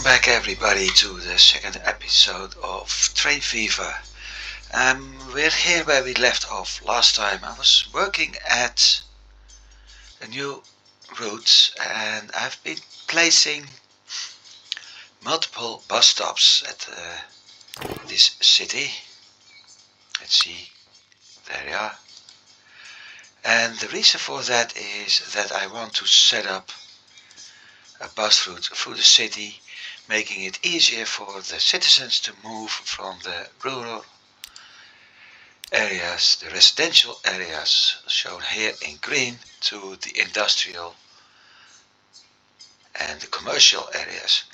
back everybody to the second episode of Train Fever. We're here where we left off last time. I was working at a new route and I've been placing multiple bus stops at this city. Let's see, there they are. And the reason for that is that I want to set up a bus route through the city, making it easier for the citizens to move from the rural areas, the residential areas shown here in green, to the industrial and the commercial areas.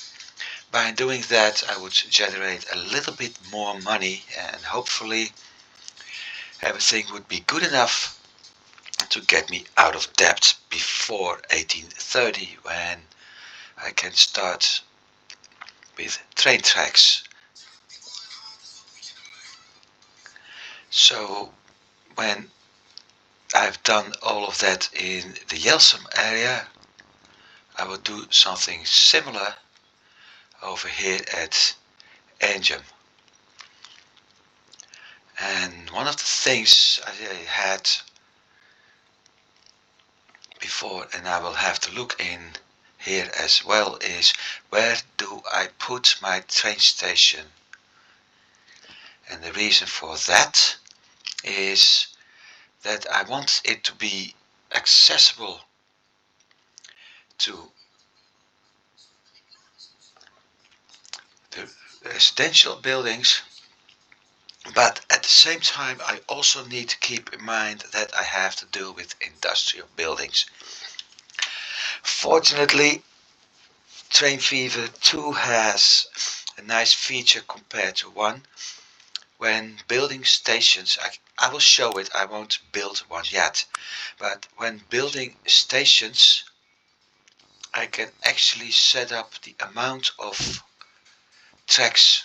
By doing that, I would generate a little bit more money and hopefully everything would be good enough to get me out of debt before 1830, when I can start with train tracks. So when I've done all of that in the Yelsum area, I will do something similar over here at Angem. And one of the things I had before, and I will have to look in here as well, is where do I put my train station? And the reason for that is that I want it to be accessible to the residential buildings, but at the same time I also need to keep in mind that I have to deal with industrial buildings. Fortunately, Train Fever 2 has a nice feature compared to 1. When building stations, I will show it, I won't build one yet, but when building stations I can actually set up the amount of tracks,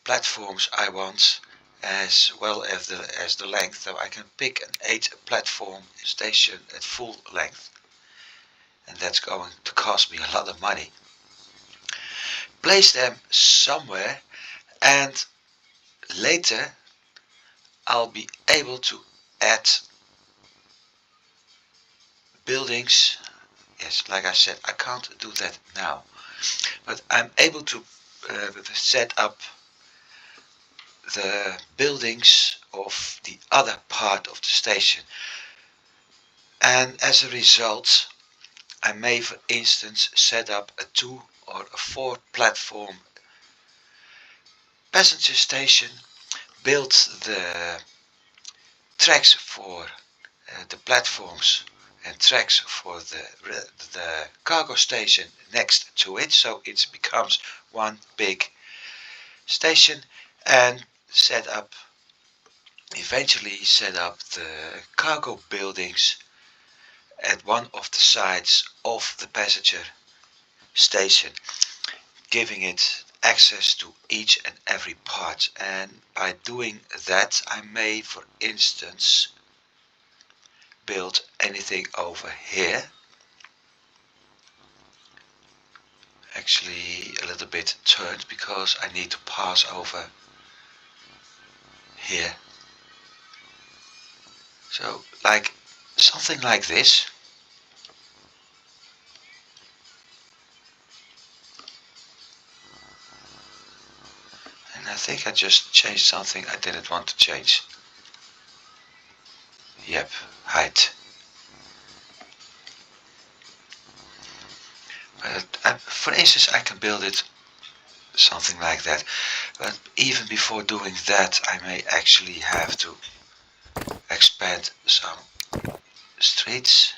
platforms I want, as well as the length. So I can pick an 8 platform station at full length, and that's going to cost me a lot of money. Place them somewhere, and later I'll be able to add buildings. Yes, like I said, I can't do that now, but I'm able to set up the buildings of the other part of the station, and as a result I may, for instance, set up a 2 or a 4 platform passenger station, build the tracks for the platforms and tracks for the cargo station next to it, so it becomes one big station, and eventually set up the cargo buildings at one of the sides of the passenger station, giving it access to each and every part. And by doing that I may, for instance, build anything over here, actually a little bit turned because I need to pass over here, so like something like this. And I think I just changed something I didn't want to change. Yep, height. But for instance, I can build it something like that, but even before doing that I may actually have to expand some streets.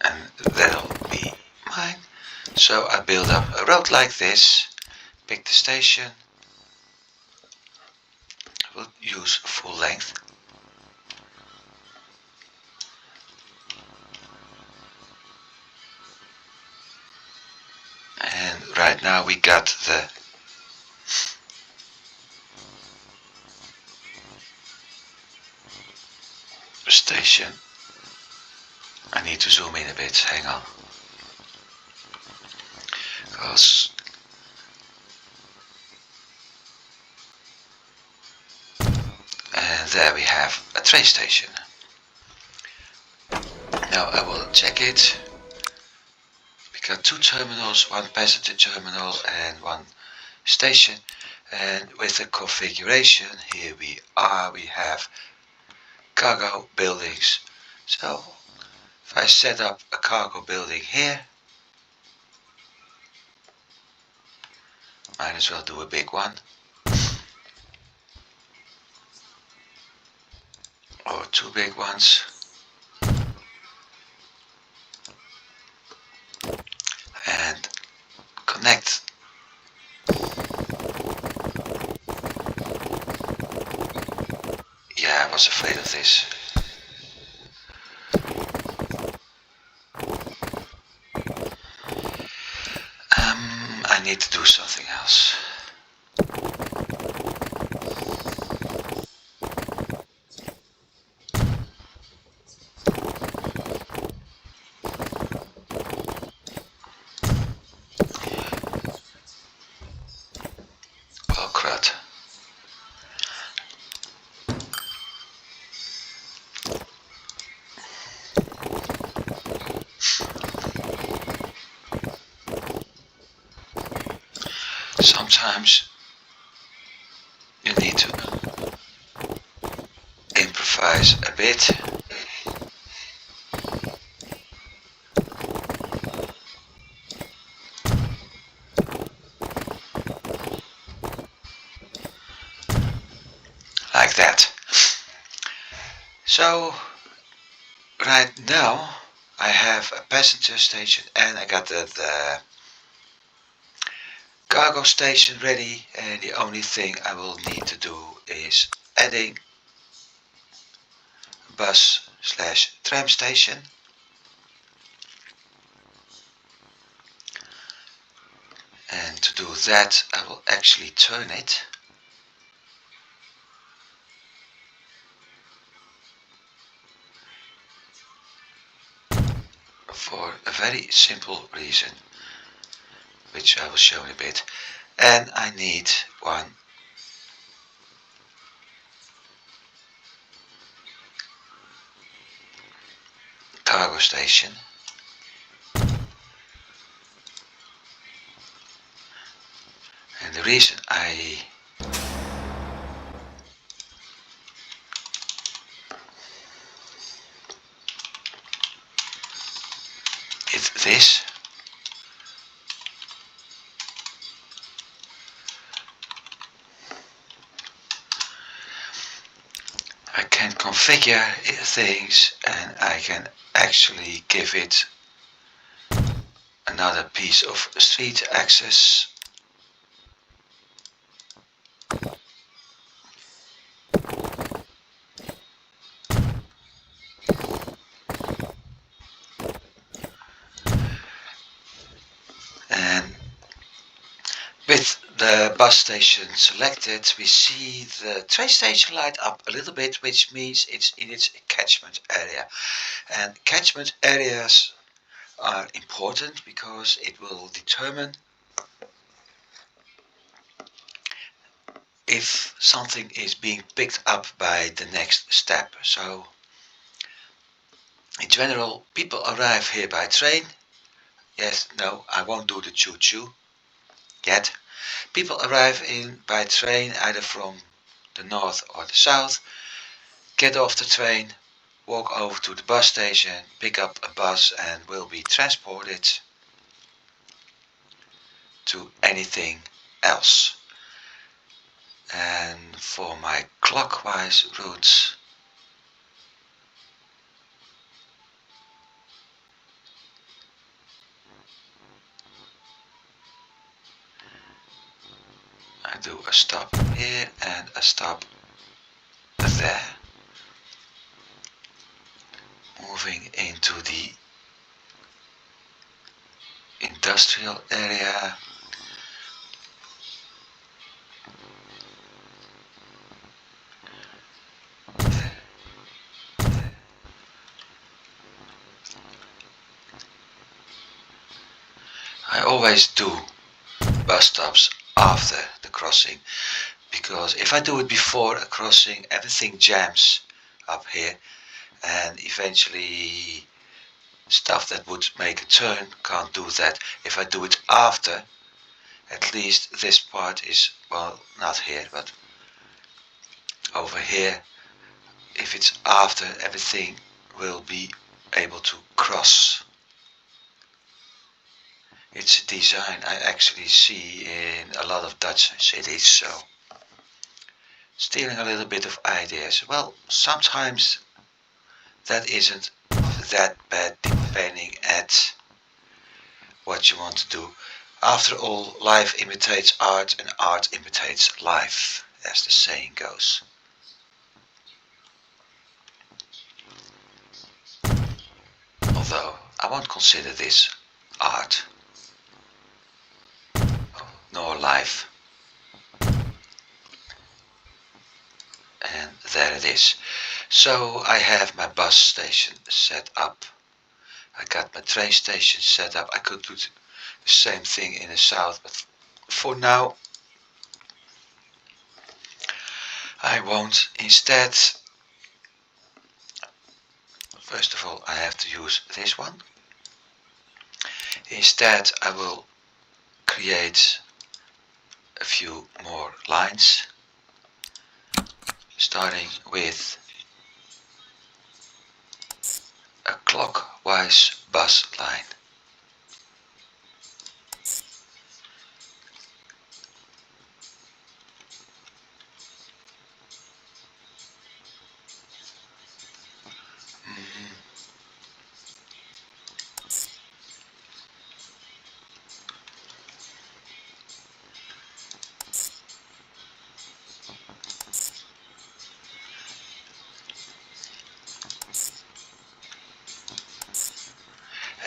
And that'll be mine. So I build up a road like this, pick the station, I will use full length. Right now we got the station. I need to zoom in a bit, hang on. Because and there we have a train station. Now I will check it. We got two terminals, one passenger terminal and one station. And with the configuration, here we are, we have cargo buildings. So if I set up a cargo building here, might as well do a big one. Or two big ones. And connect. Yeah, I was afraid of this. I need to do something else. Oh crud. Sometimes you need to improvise a bit. Like that. So right now I have a passenger station and I got the cargo station ready, and the only thing I will need to do is adding bus slash tram station. And to do that I will actually turn it for a very simple reason, which I will show in a bit. And I need one cargo station. And the reason I did this, I can configure things and I can actually give it another piece of street access. And with the bus station selected, we see the train station light up a little bit, which means it's in its catchment area. And catchment areas are important because it will determine if something is being picked up by the next step. So in general, people arrive here by train. Yes, no, I won't do the choo-choo yet. People arrive in by train either from the north or the south, get off the train, walk over to the bus station, pick up a bus and will be transported to anything else. And for my clockwise routes, I do a stop here and a stop there. Moving into the industrial area, I always do bus stops after the crossing, because if I do it before a crossing, everything jams up here, and eventually stuff that would make a turn can't do that. If I do it after, at least this part is, well, not here, but over here, if it's after, everything will be able to cross. It's a design I actually see in a lot of Dutch cities, so stealing a little bit of ideas. Well, sometimes that isn't that bad depending at what you want to do. After all, life imitates art and art imitates life, as the saying goes. Although I won't consider this art nor life. And there it is. So I have my bus station set up. I got my train station set up. I could do the same thing in the south, but for now I won't. Instead, first of all, I have to use this one. Instead, I will create a few more lines, starting with a clockwise bus line.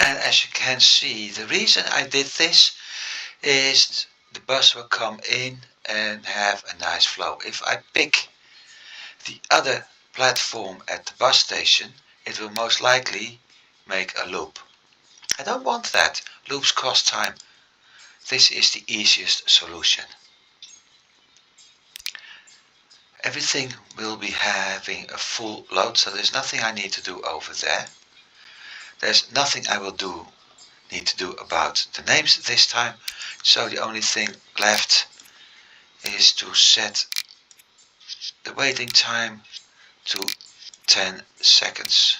And as you can see, the reason I did this is the bus will come in and have a nice flow. If I pick the other platform at the bus station, it will most likely make a loop. I don't want that. Loops cost time. This is the easiest solution. Everything will be having a full load, so there's nothing I need to do over there. There's nothing I will need to do about the names this time, so the only thing left is to set the waiting time to 10 seconds.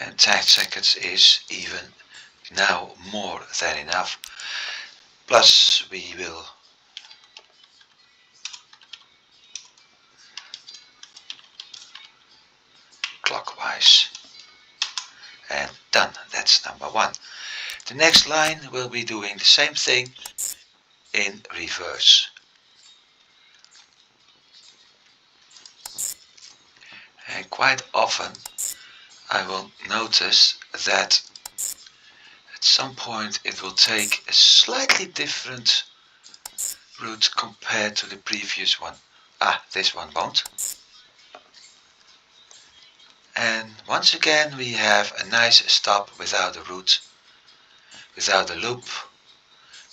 And 10 seconds is even now more than enough. Plus we will clockwise. And done. That's number one. The next line will be doing the same thing in reverse. And quite often I will notice that at some point it will take a slightly different route compared to the previous one. This one won't. And once again we have a nice stop without a route, without a loop,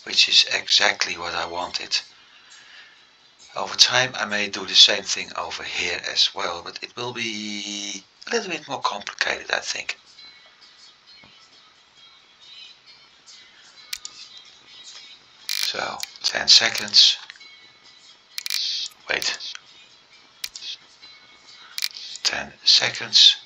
which is exactly what I wanted. Over time I may do the same thing over here as well, but it will be a little bit more complicated, I think. So 10 seconds. Wait. 10 seconds.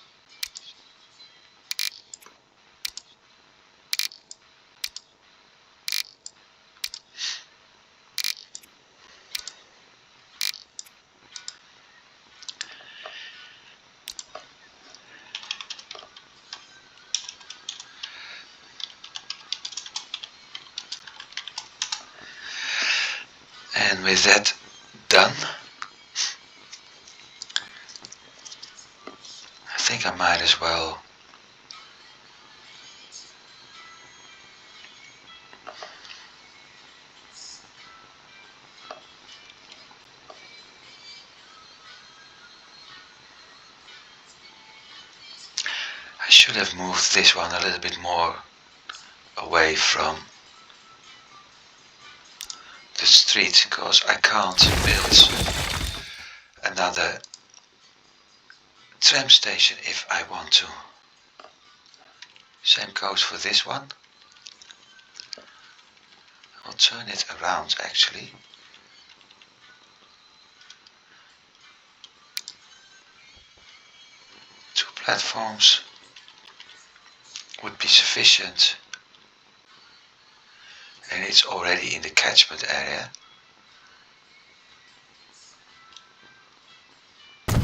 And with that done, I think I might as well should have moved this one a little bit more away from the street, because I can't build another tram station if I want to. Same goes for this one. I'll turn it around actually. Two platforms would be sufficient, and it's already in the catchment area. We're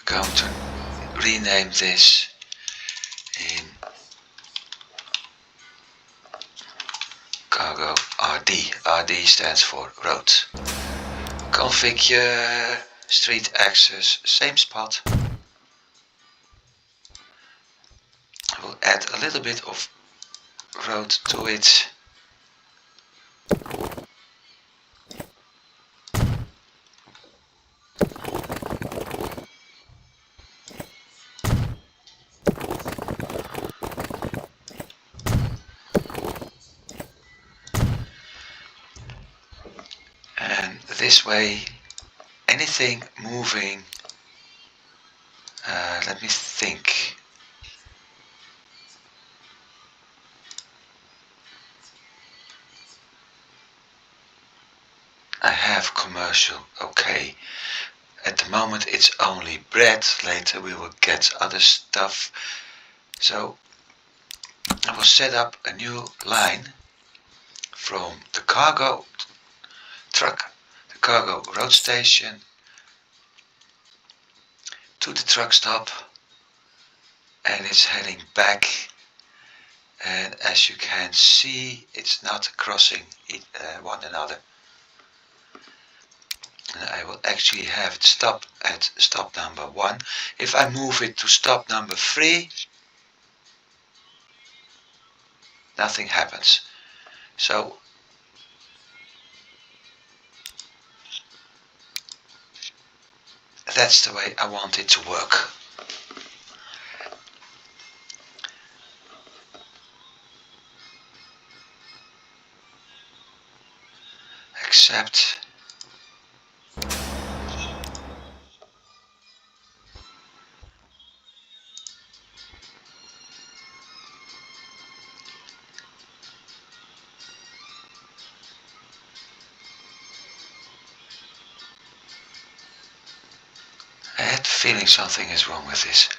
going to rename this in cargo RD. RD stands for road. Configure street access, same spot. We'll add a little bit of road to it. And this way, anything moving, let me think. I have commercial, okay. At the moment it's only bread, later we will get other stuff. So I will set up a new line from the cargo truck, the cargo road station, to the truck stop, and it's heading back. And as you can see, it's not crossing one another. And I will actually have it stop at stop number 1. If I move it to stop number 3, nothing happens. So that's the way I want it to work. Accept. I had the feeling something is wrong with this.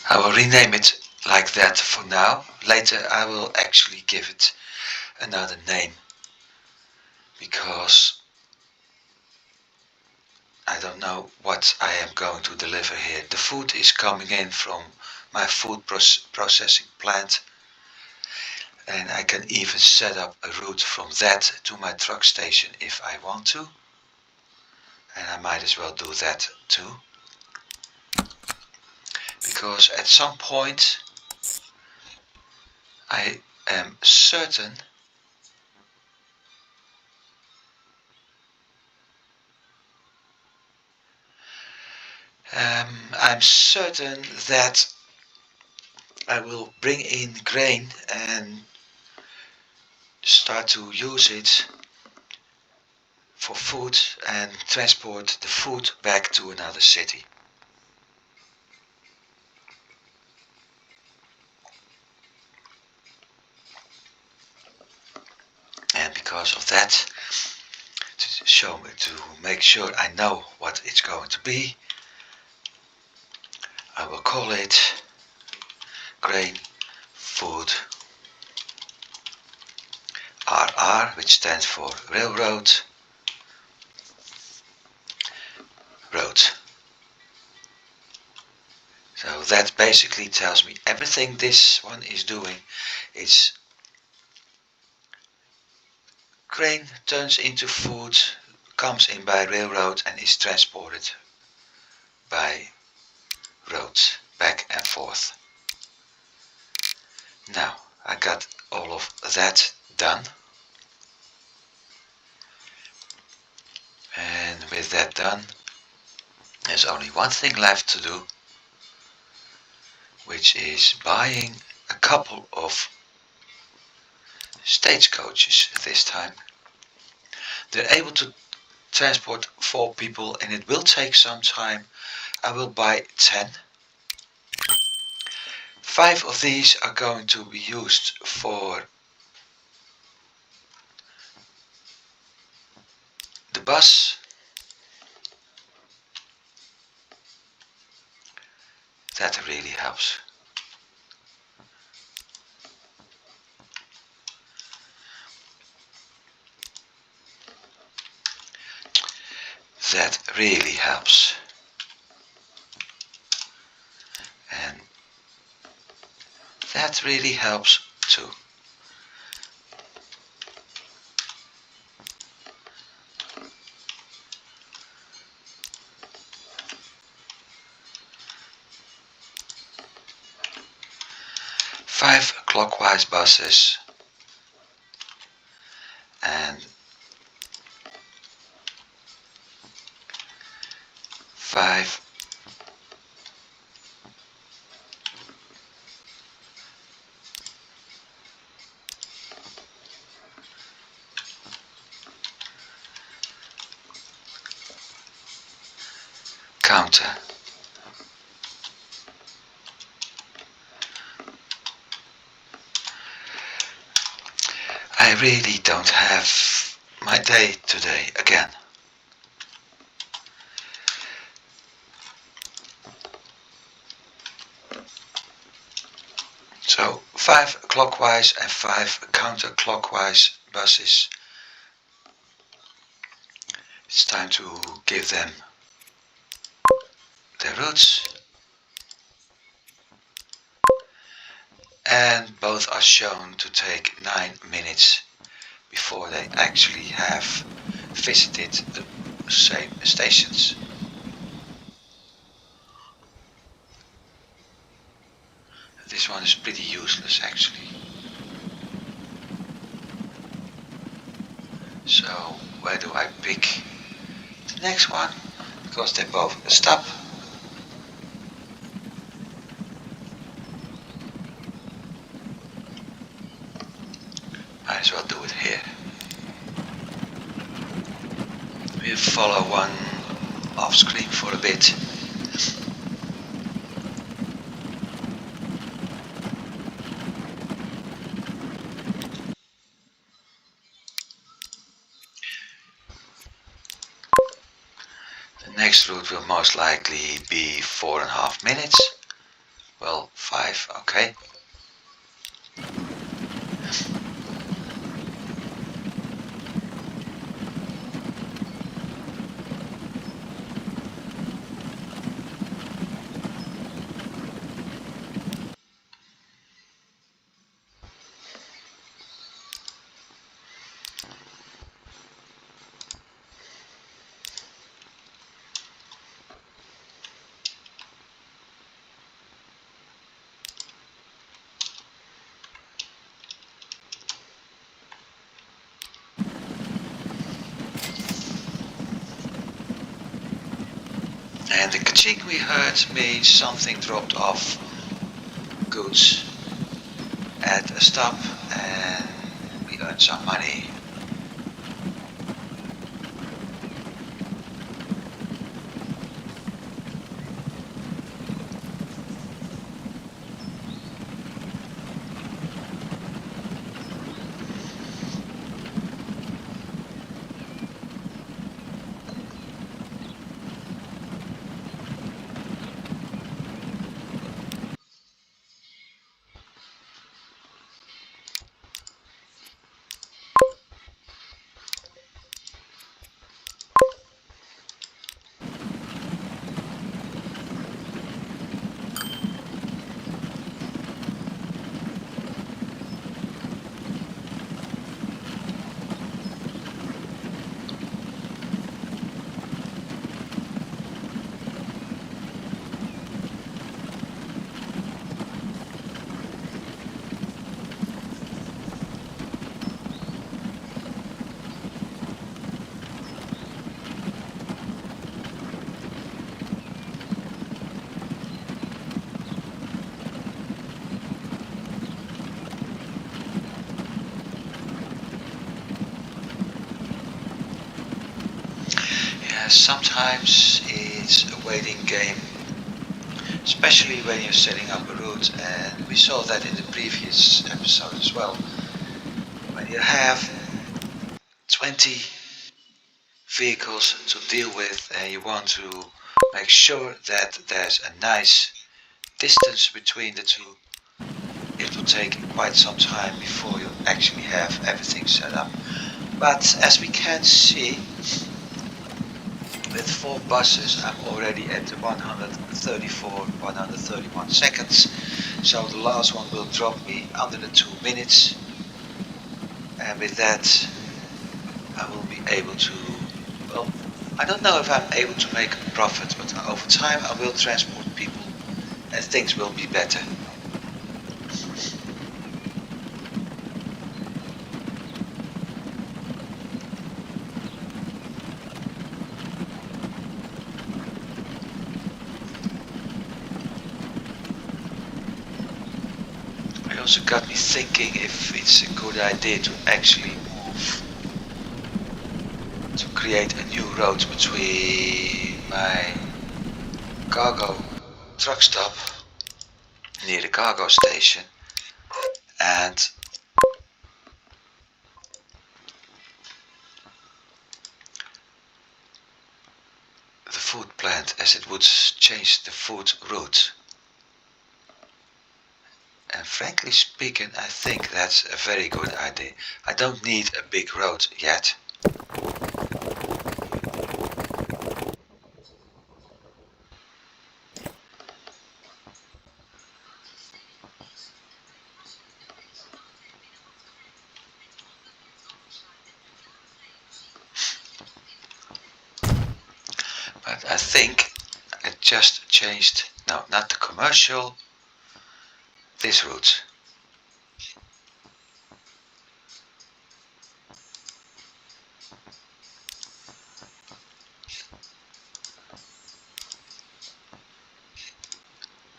I will rename it like that for now. Later I will actually give it another name, because I don't know what I am going to deliver here. The food is coming in from my food processing plant, and I can even set up a route from that to my truck station if I want to, and I might as well do that too, because at some point I am certain that I will bring in grain and start to use it for food and transport the food back to another city. And because of that, to make sure I know what it's going to be, I will call it grain food RR, which stands for railroad road. So that basically tells me everything this one is doing is grain turns into food, comes in by railroad and is transported by roads back and forth. Now I got all of that done, and with that done there's only one thing left to do, which is buying a couple of stagecoaches this time. They're able to transport 4 people and it will take some time. I will buy 10. 5 of these are going to be used for the bus. That really helps. That really helps. And that really helps too. Five clockwise buses and 5 counter. I really don't have my day today again. So 5 clockwise and 5 counterclockwise buses. It's time to give them their routes. And both are shown to take 9 minutes before they actually have visited the same stations. This one is pretty useless actually. So where do I pick the next one? Because they both stop. Might as well do it here. We'll follow one off screen for a bit. The next route will most likely be 4.5 minutes. Well, 5, okay. And the ka-ching we heard means something dropped off goods at a stop and we earned some money. Sometimes it's a waiting game, especially when you're setting up a route, and we saw that in the previous episode as well. When you have 20 vehicles to deal with and you want to make sure that there's a nice distance between the two, it will take quite some time before you actually have everything set up. But as we can see, with 4 buses I'm already at 134, 131 seconds, so the last one will drop me under the 2 minutes, and with that I will be able to, well, I don't know if I'm able to make a profit, but over time I will transport people and things will be better. It also got me thinking if it's a good idea to actually move, to create a new road between my cargo truck stop near the cargo station and the food plant, as it would change the food route. And frankly speaking, I think that's a very good idea. I don't need a big road yet. But I think I just changed, no, not the commercial, this route.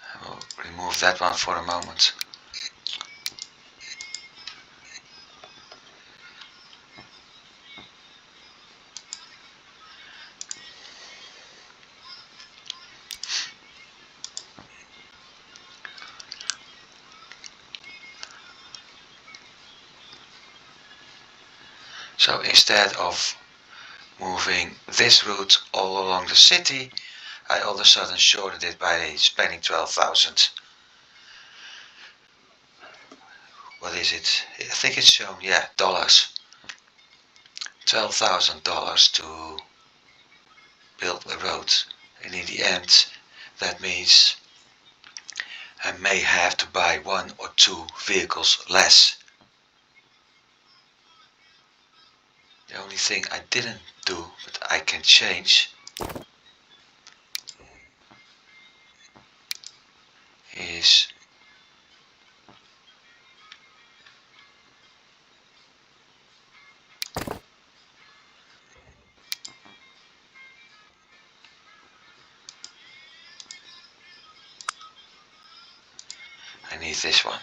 I will remove that one for a moment. So instead of moving this route all along the city, I all of a sudden shortened it by spending 12,000. What is it? I think it's shown, yeah, dollars. $12,000 to build a road. And in the end, that means I may have to buy 1 or 2 vehicles less. The only thing I didn't do, but I can change, is I need this one.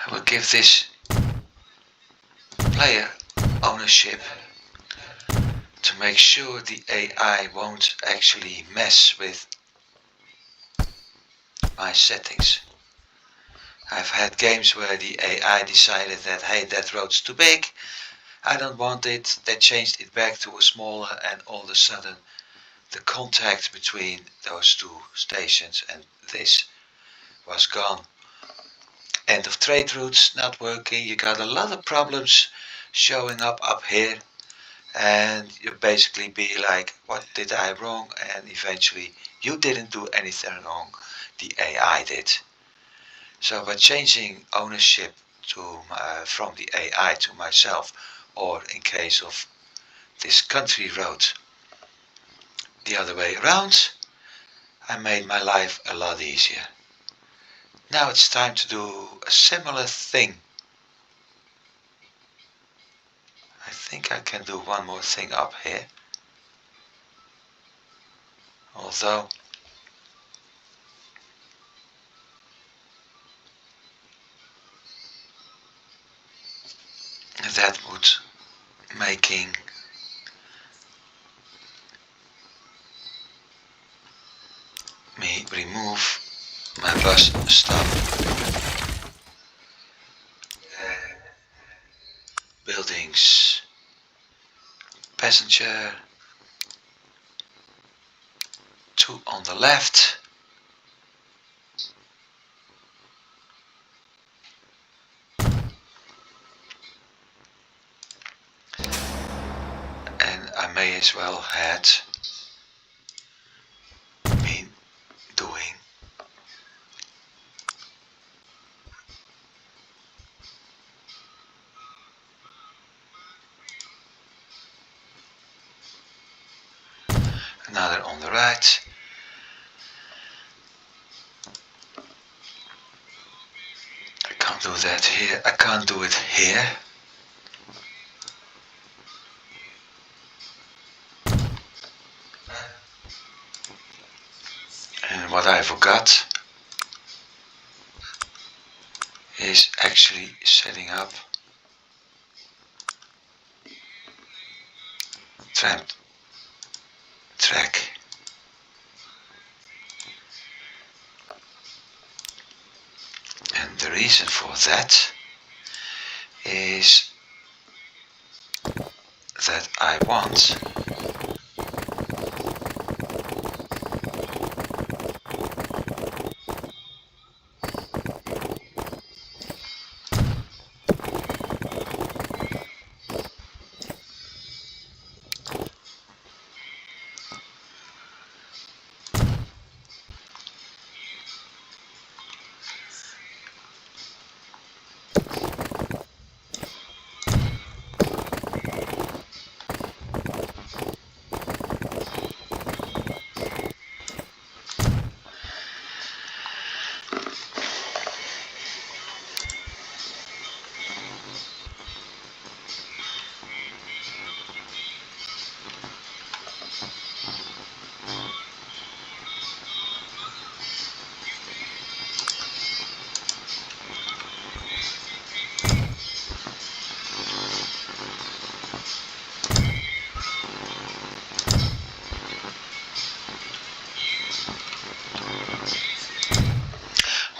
I will give this player ownership to make sure the AI won't actually mess with my settings. I've had games where the AI decided that, hey, that road's too big, I don't want it, they changed it back to a smaller, and all of a sudden the contact between those 2 stations and this was gone. End of trade routes not working, you got a lot of problems showing up here, and you basically be like, what did I wrong? And eventually you didn't do anything wrong, the AI did. So by changing ownership to from the AI to myself, or in case of this country road, the other way around, I made my life a lot easier. Now it's time to do a similar thing. I think I can do one more thing up here. Although that would making me remove my bus stop. Buildings, passenger, 2 on the left. And I may as well had been doing another on the right. I can't do that here. I can't do it here. And what I forgot is actually setting up tram track. And the reason for that is that I want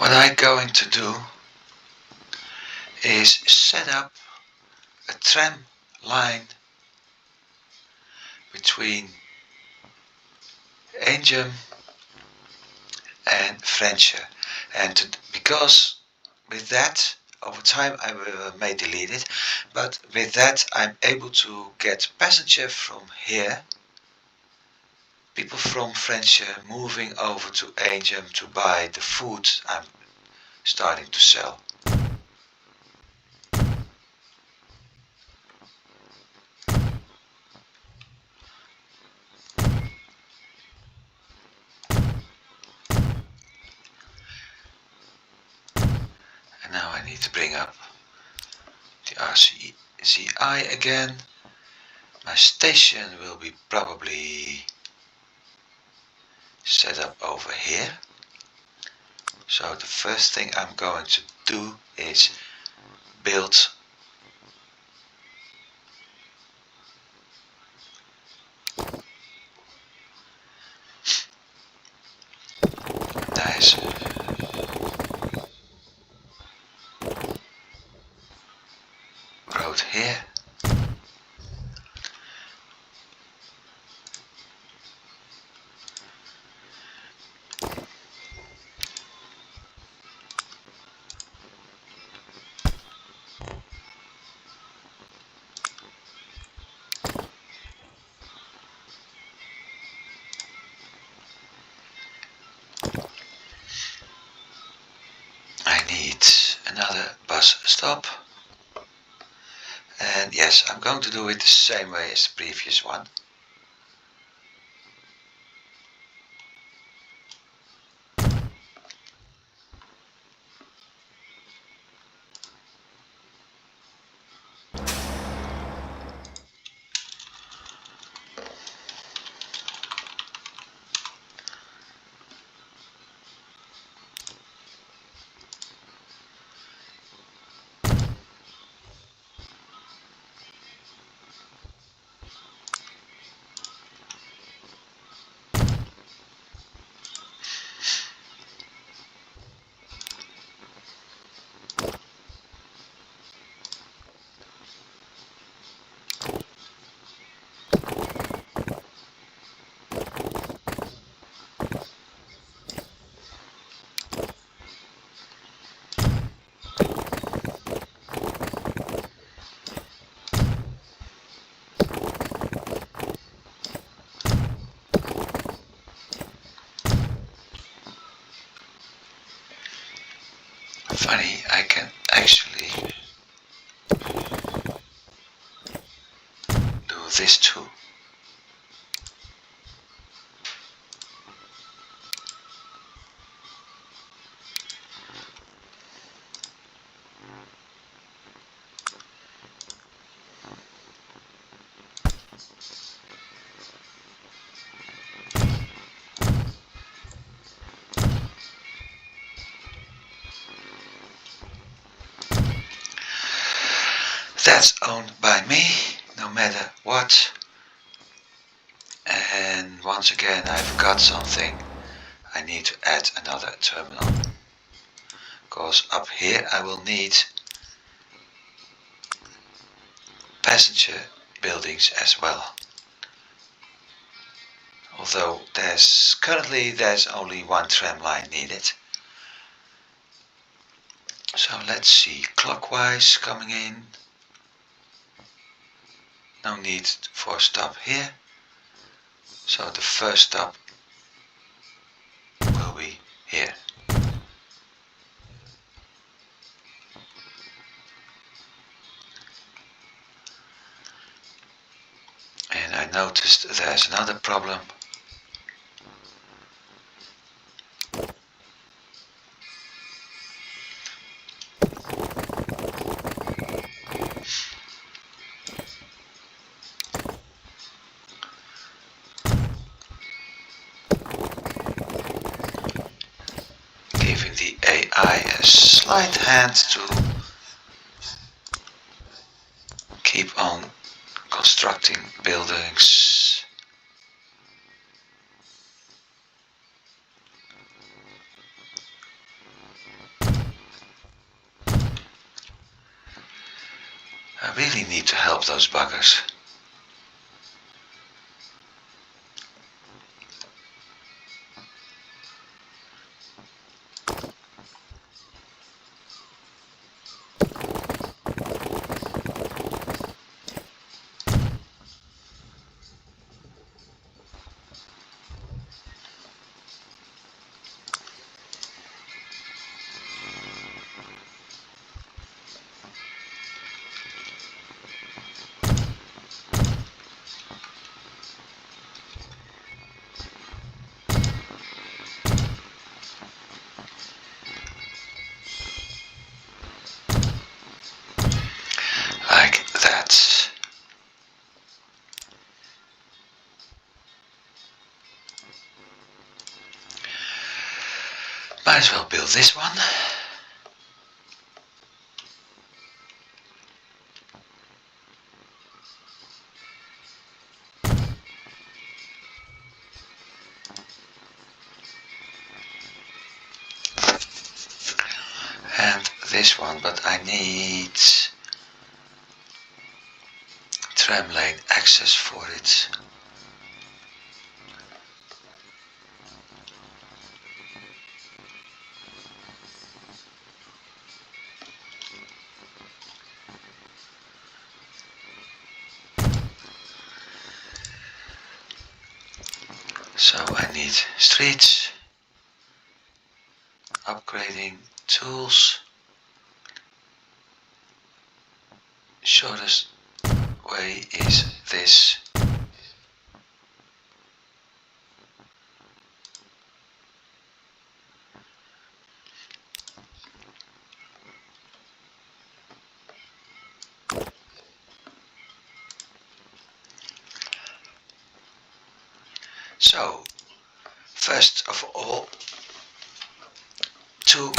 what I'm going to do is set up a tram line between Angem and Frencher, and because with that over time I may delete it, but with that I'm able to get passenger from here, people from Frencher moving over to Angem to buy the food I'm starting to sell. And now I need to bring up the RCI again. My station will be probably set up over here. So the first thing I'm going to do is build a nice road here. I need another bus stop, and yes, I'm going to do it the same way as the previous one. Funny, I can actually do this too. That's owned by me, no matter what. And once again I forgot something. I need to add another terminal. Because up here I will need passenger buildings as well. Although currently there's only one tram line needed. So let's see, clockwise coming in. No need for a stop here. So the first stop will be here. And I noticed there's another problem. Giving the AI a slight hand to keep on constructing buildings. I really need to help those buggers. Like that. Might as well build this one. And this one, but I need tram lane access for it. So I need streets, upgrading tools, shortest way is this. So, first of all, 2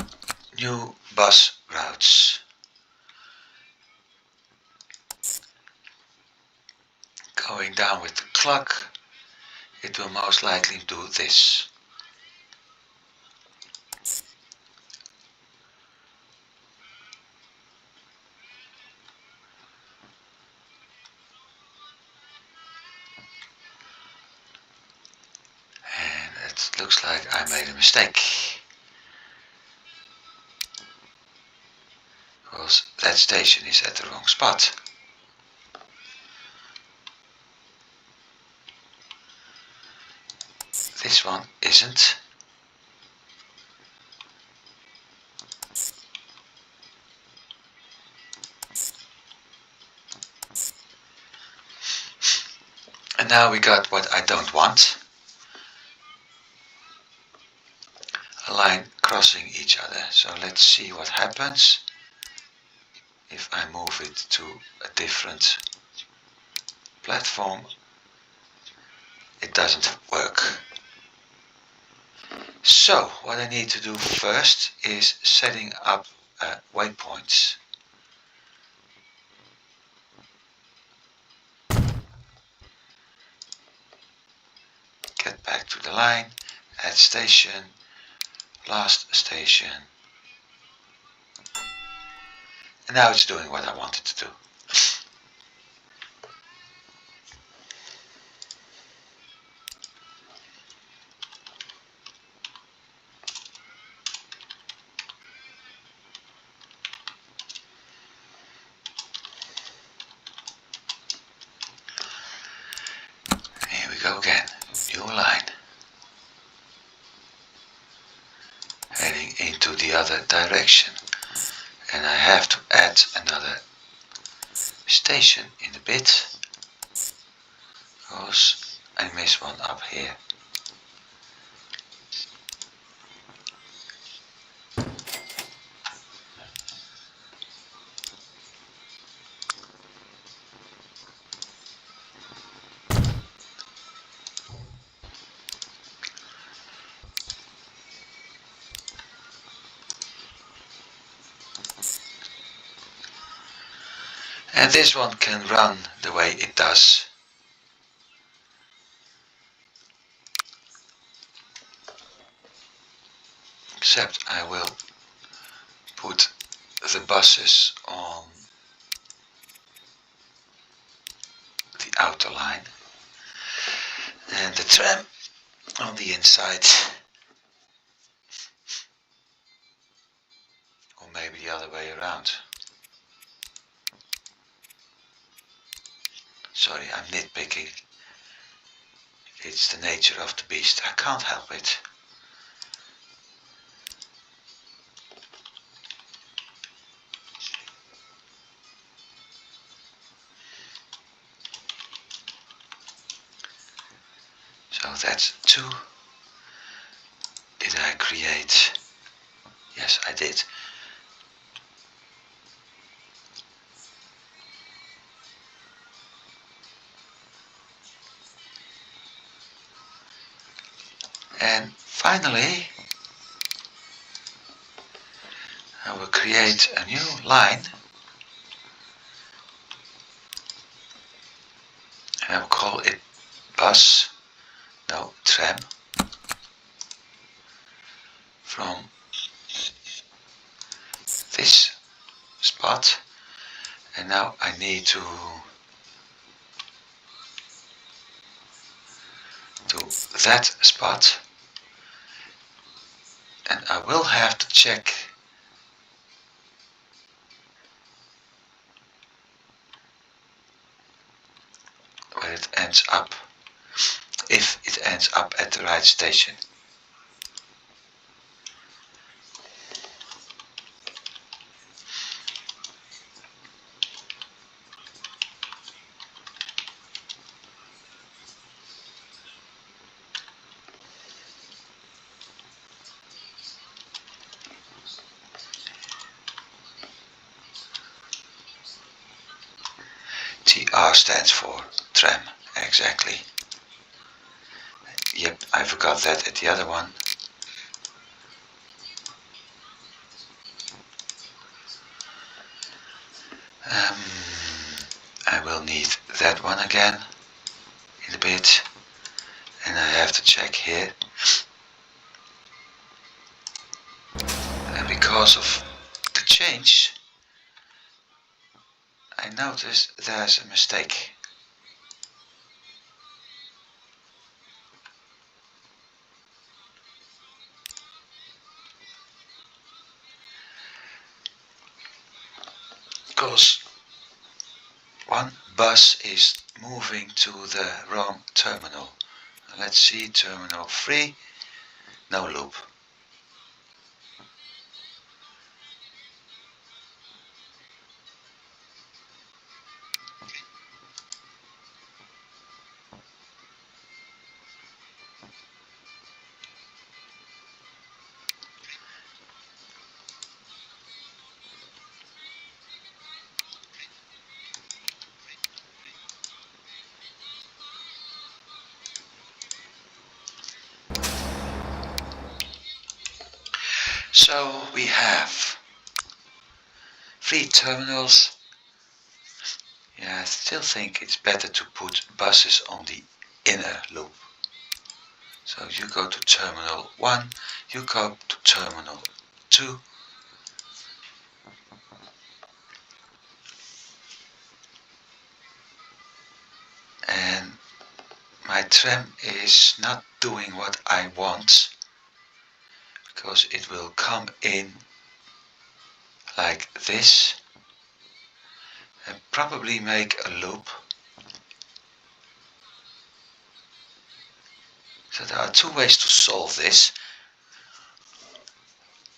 new bus routes. Going down with the clock, it will most likely do this. And it looks like I made a mistake. Because that station is at the wrong spot. This one isn't. now we got what I don't want. A line crossing each other. So let's see what happens if I move it to a different platform. It doesn't work. So what I need to do first is setting up waypoints. Get back to the line, add station, last station. And now it's doing what I wanted to do. Here we go again, new line. Heading into the other direction. And I have to add another station in a bit, because I miss one up here. And this one can run the way it does. Except I will put the buses on the outer line and the tram on the inside. Or maybe the other way around. Sorry, I'm nitpicking. It's the nature of the beast. I can't help it. So that's 2. Did I create? Yes, I did. And finally, I will create a new line. And I will call it bus, no, tram, from this spot. And now I need to that spot, and I will have to check where it ends up, if it ends up at the right station. TR stands for tram, exactly. Yep, I forgot that at the other one. I will need that one again in a bit, and I have to check here. And because of the change, I notice there's a mistake. Because one bus is moving to the wrong terminal. Let's see, terminal 3, no loop. So we have 3 terminals. Yeah, I still think it's better to put buses on the inner loop. So you go to terminal 1, you go to terminal 2. And my tram is not doing what I want, because it will come in like this and probably make a loop. So there are 2 ways to solve this.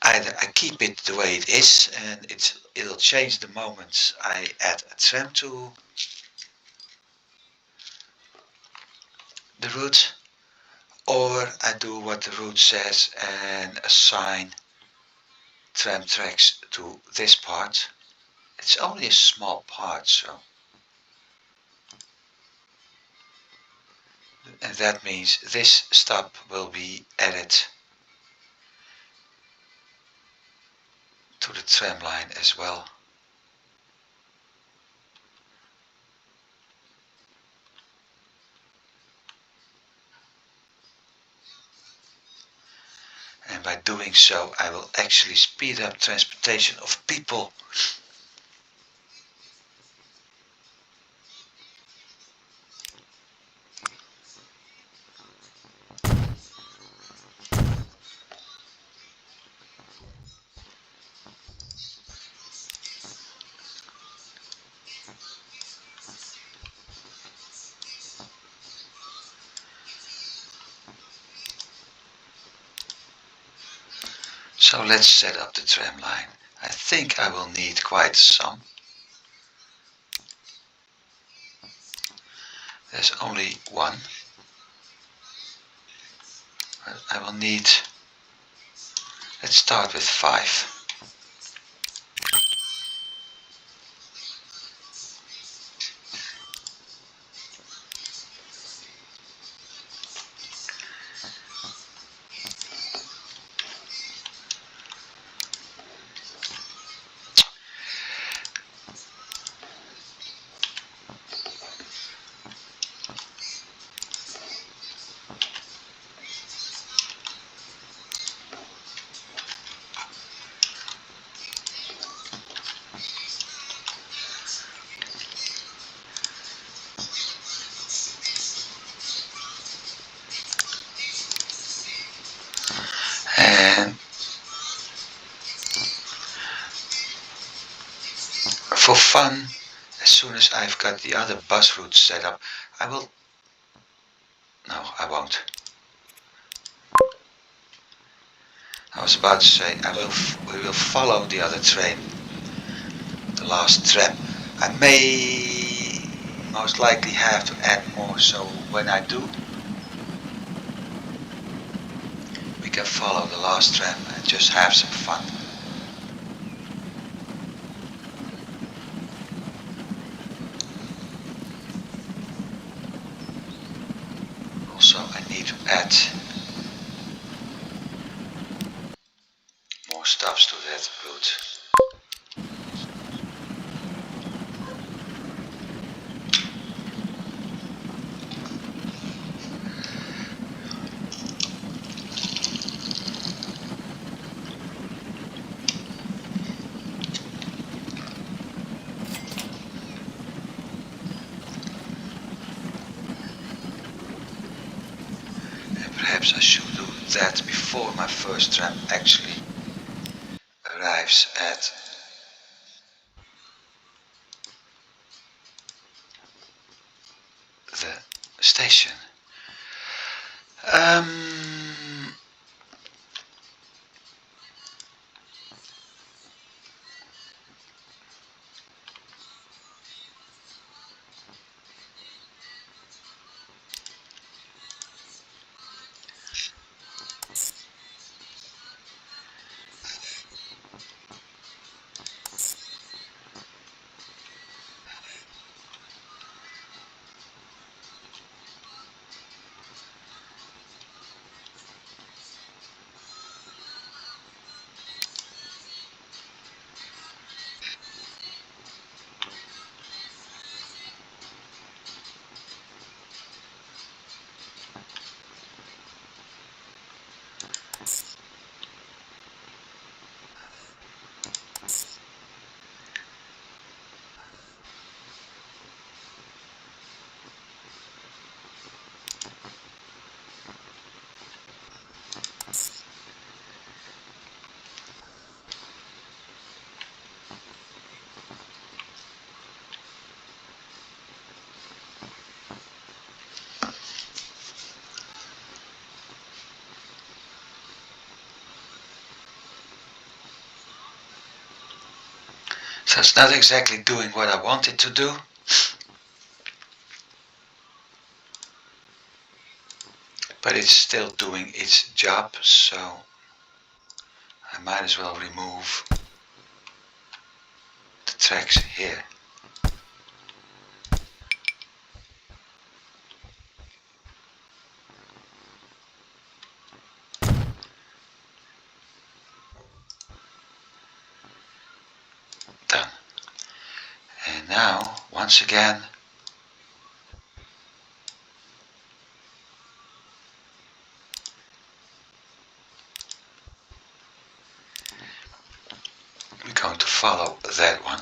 Either I keep it the way it is and it'll change the moment I add a tram to the route, or I do what the route says and assign tram tracks to this part. It's only a small part, so, and that means this stop will be added to the tram line as well. And by doing so, I will actually speed up transportation of people. So let's set up the tram line. I think I will need quite some. There's only one. I will need, let's start with 5. And for fun, as soon as I've got the other bus routes set up, I will, no, I won't. I was about to say, we will follow the other train, the last tram. I may most likely have to add more, so when I do, we can follow the last tram and just have some fun. Also, I need to add more stops to that route. Perhaps I should do that before my first tram actually arrives at the station. So it's not exactly doing what I want it to do. But it's still doing its job, so I might as well remove the tracks here. Done. And now, once again, we're going to follow that one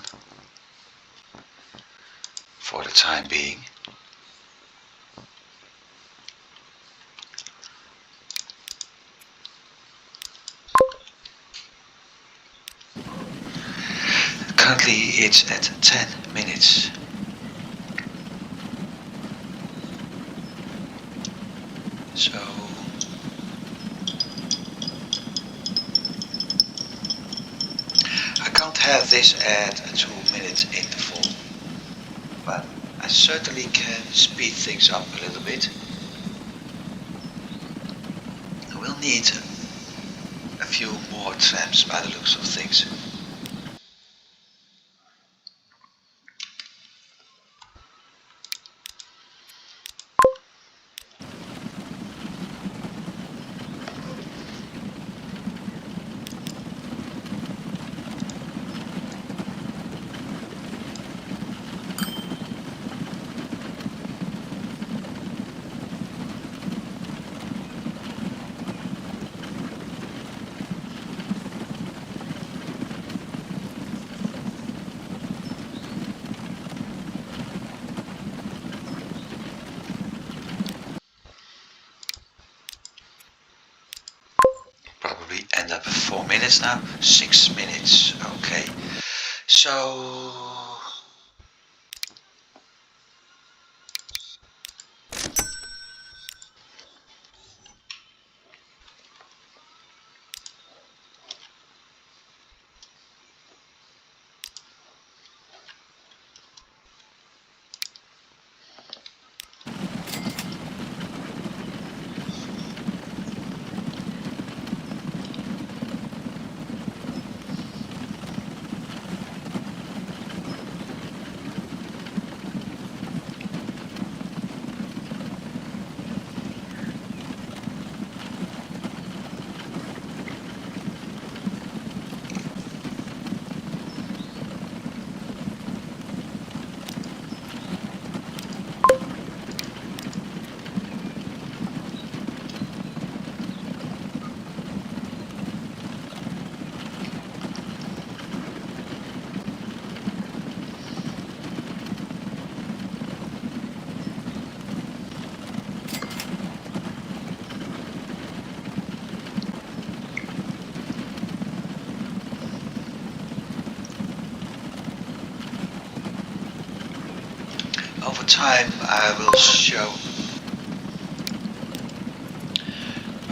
for the time being. Currently it's at 10 minutes. So I can't have this at a 2-minute interval, but I certainly can speed things up a little bit. We'll need a few more trams by the looks of things. Probably end up at 4 minutes now. 6 minutes. Okay. So over time I will show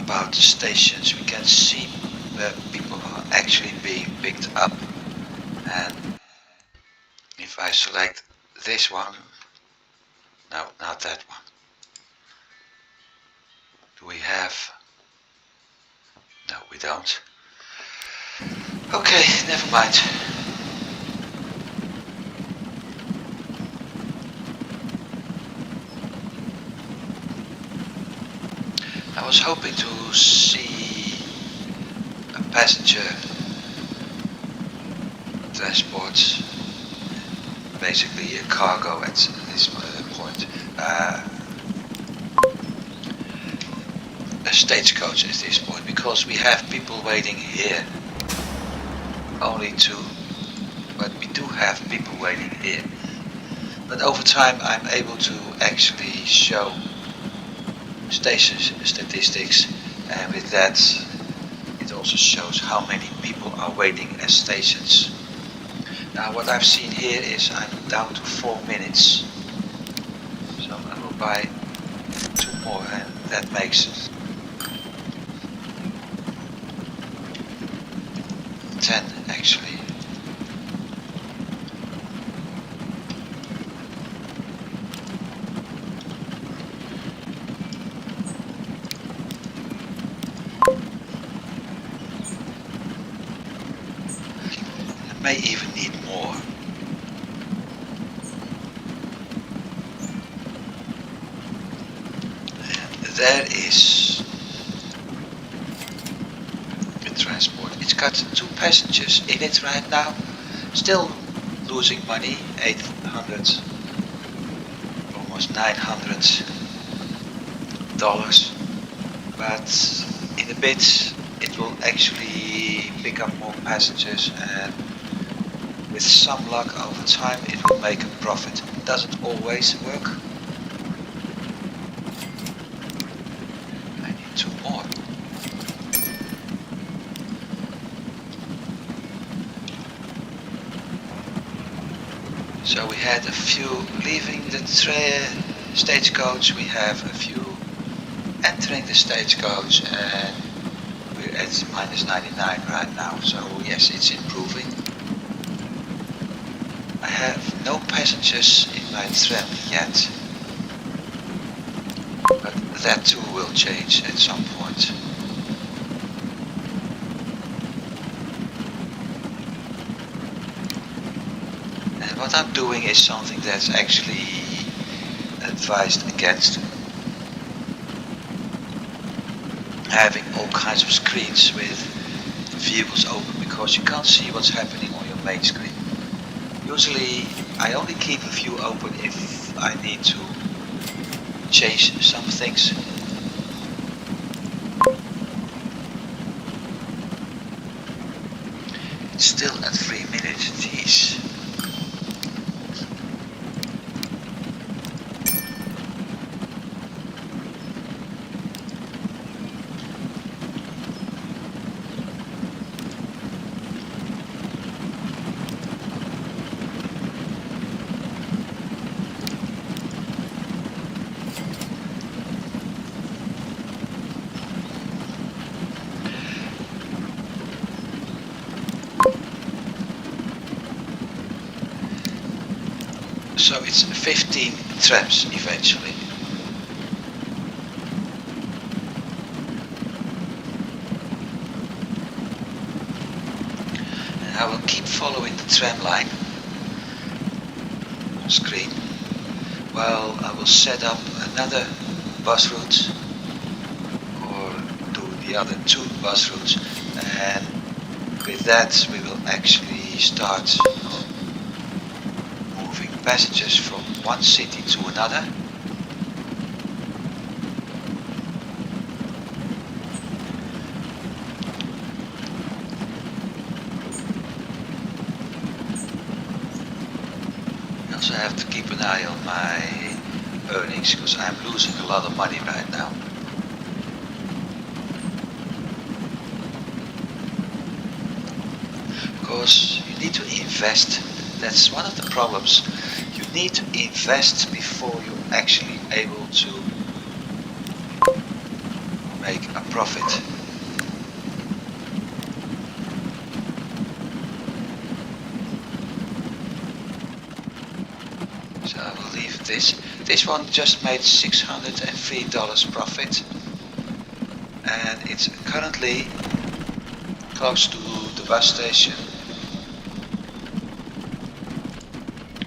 about the stations. We can see where people are actually being picked up, and if I select this one, no, not that one, do we have, no we don't. Okay, never mind. I was hoping to see a passenger transport, basically a cargo at this point, a stagecoach at this point, because we have people waiting here but we do have people waiting here. But over time I'm able to actually show station statistics, and with that it also shows how many people are waiting at stations. Now what I've seen here is I'm down to 4 minutes, so I will buy 2 more, and that makes 10 actually. may even need more. And there is the transport. It's got 2 passengers in it right now. Still losing money, 800, almost $900. But in a bit it will actually pick up more passengers, and with some luck over time it will make a profit. Doesn't always work. I need 2 more. So we had a few leaving the stagecoach, we have a few entering the stagecoach, and we're at -99 right now. So yes, it's improving. I have no passengers in my tram yet, but that too will change at some point. And what I'm doing is something that's actually advised against. Having all kinds of screens with vehicles open, because you can't see what's happening on your main screen. Usually I only keep a view open if I need to change some things. It's still at 3 minutes, geez. So it's 15 trams eventually. And I will keep following the tram line on screen while I will set up another bus route, or do the other 2 bus routes, and with that we will actually start moving passengers from one city to another. I also have to keep an eye on my earnings, because I'm losing a lot of money right now. Because you need to invest. That's one of the problems. You need to invest before you're actually able to make a profit. So I will leave this. This one just made $603 profit, and it's currently close to the bus station,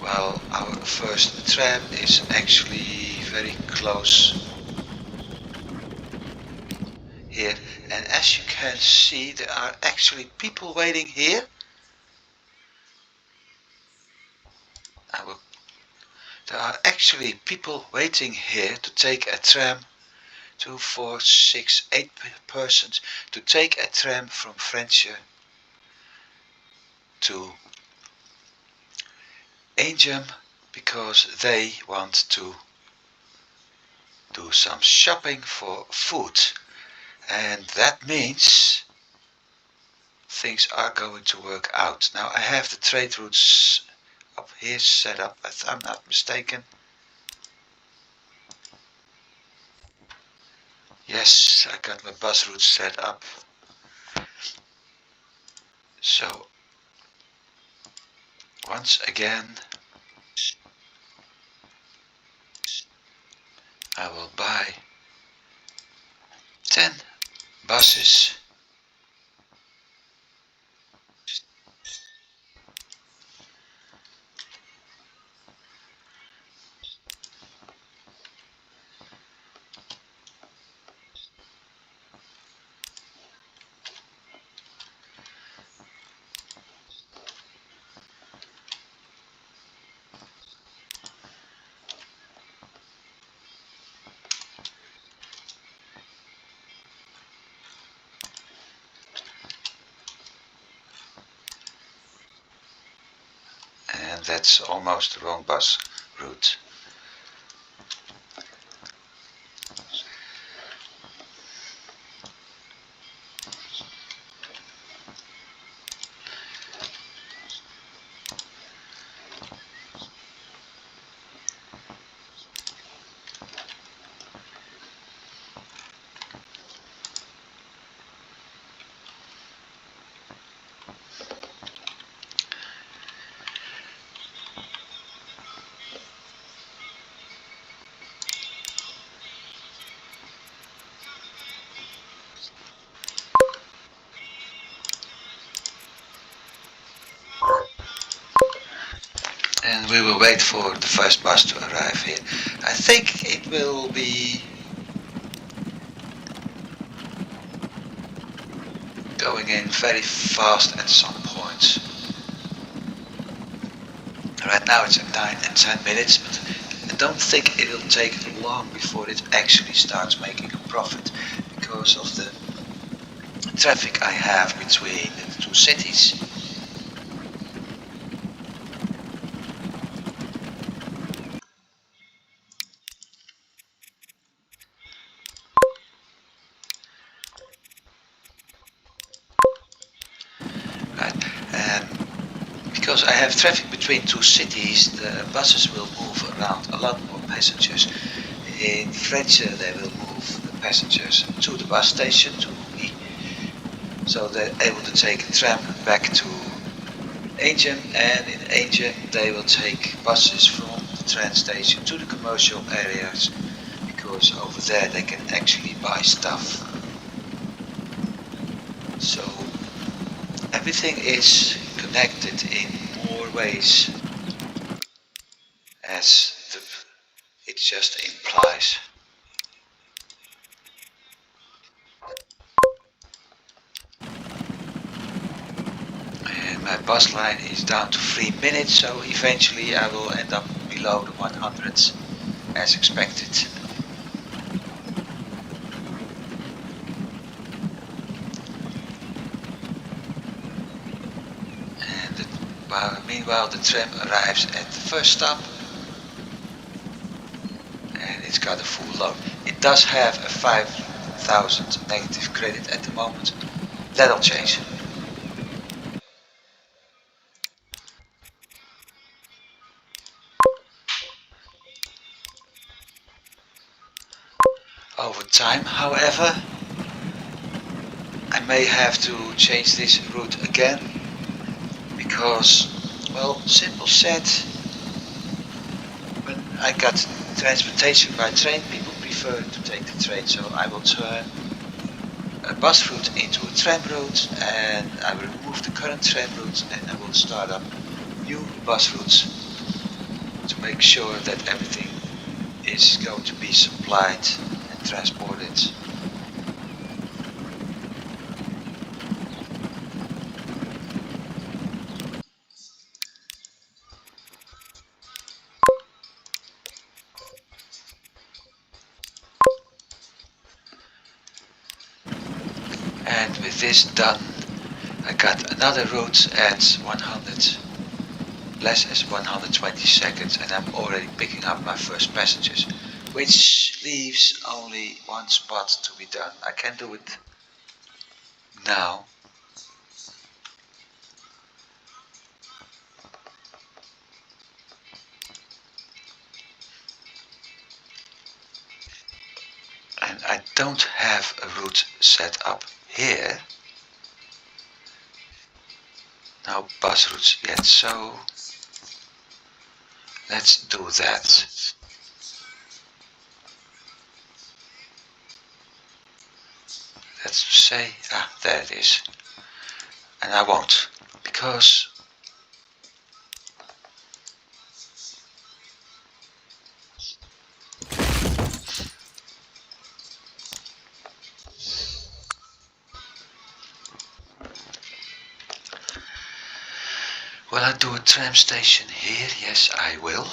while our first tram is actually very close here. And as you can see, there are actually people waiting here. There are actually people waiting here to take a tram. 2, 4, 6, 8 persons to take a tram from Francia to Angem, because they want to do some shopping for food. And that means things are going to work out. Now I have the trade routes up here set up, if I'm not mistaken. Yes, I got my bus route set up. So once again I will buy 10 buses and that's almost the wrong bus route. And we will wait for the first bus to arrive here. I think it will be going in very fast at some points. Right now it's at 9 and 10 minutes, but I don't think it will take long before it actually starts making a profit because of the traffic I have between the two cities. Right, and because I have traffic between two cities, the buses will move around a lot more passengers. In French, they will move the passengers to the bus station, to me, so they're able to take a tram back to Ancient, and in Ancient they will take buses from the train station to the commercial areas, because over there they can actually buy stuff. So everything is connected in more ways as it just implies. And my bus line is down to 3 minutes, so eventually I will end up below the 100 as expected. And meanwhile the tram arrives at the first stop and it's got a full load. It does have a 5,000 negative credit at the moment. That'll change. Over time, however, I may have to change this route again because, well, simple said, when I got transportation by train, people prefer to take the train, so I will turn a bus route into a tram route, and I will remove the current tram route and I will start up new bus routes to make sure that everything is going to be supplied and transported. And with this done, I got another route at 100, less as 120 seconds, and I'm already picking up my first passengers, which leaves only one spot to be done. I can do it now. And I don't have a route set up here. No bus routes yet, so let's do that. Let's say, there it is. And I won't, because will I do a tram station here? Yes, I will.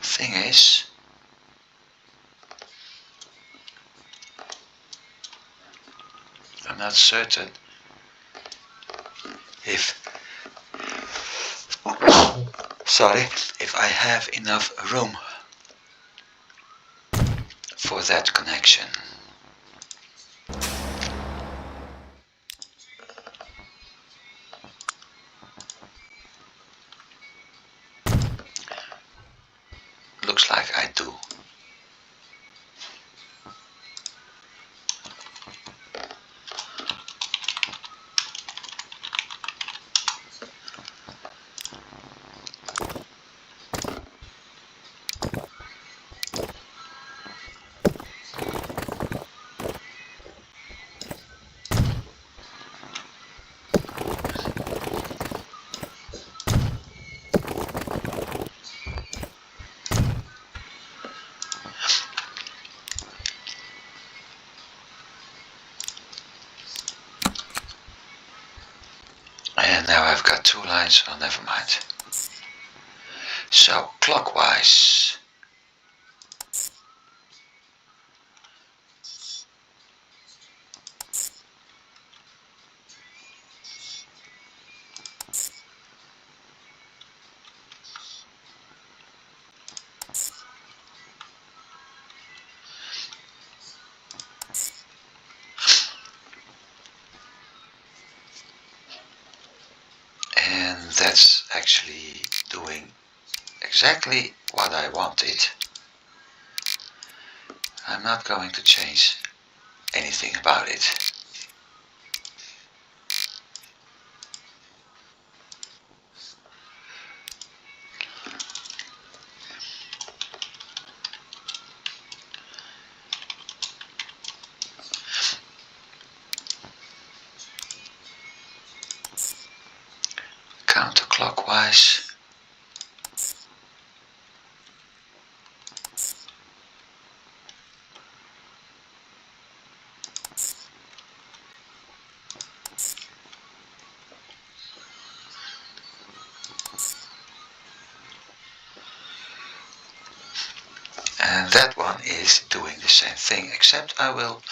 Thing is, not certain if if I have enough room for that connection. Looks like I do. And now I've got two lines, oh never mind. So clockwise. And that's actually doing exactly what I wanted. I'm not going to change anything about it. Counterclockwise. And that one is doing the same thing, except I won't.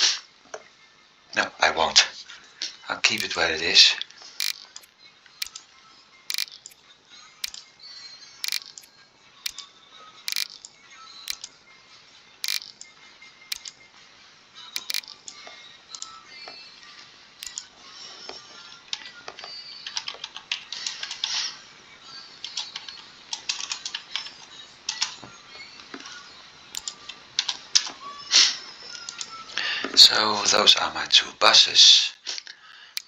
I'll keep it where it is. So those are my two buses.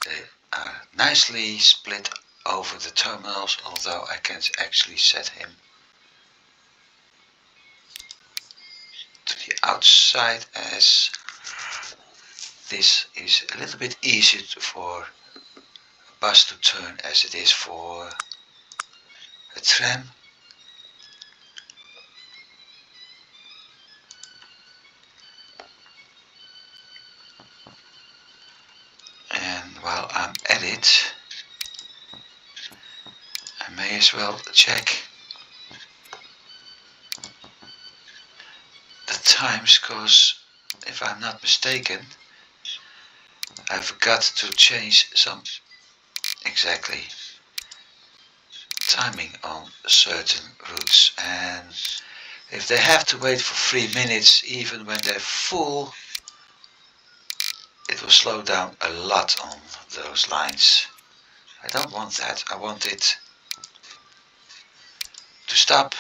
They are nicely split over the terminals, although I can actually set him to the outside, as this is a little bit easier for a bus to turn as it is for a tram. And while I'm at it, I may as well check the times, because if I'm not mistaken, I forgot to change some exactly timing on certain routes, and if they have to wait for 3 minutes even when they're full, it will slow down a lot on those lines. I don't want that. I want it to stop,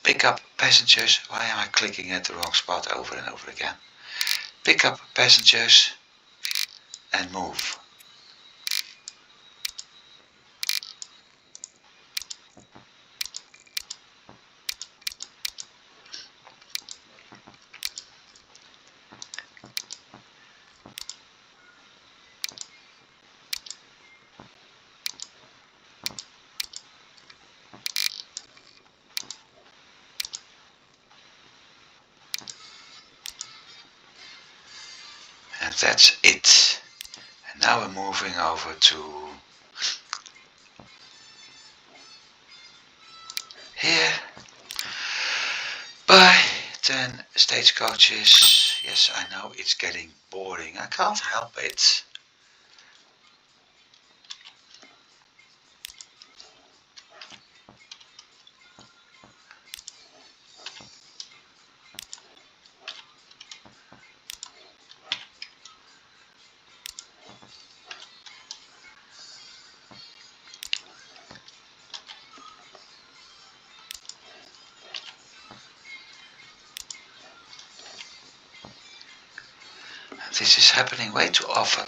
pick up passengers. Why am I clicking at the wrong spot over and over again? Pick up passengers and move. And that's it. And now we're moving over to here. By 10 stagecoaches. Yes, I know it's getting boring. boring. I can't help it. This is happening way too often.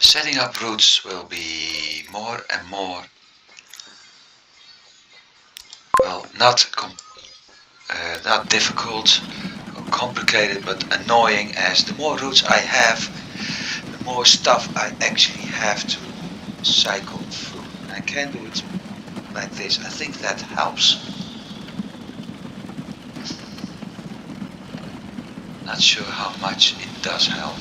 Setting up routes will be more and more, well, not difficult or complicated, but annoying, as the more routes I have, the more stuff I actually have to cycle through. I can do it like this. I think that helps. Not sure how much it does help.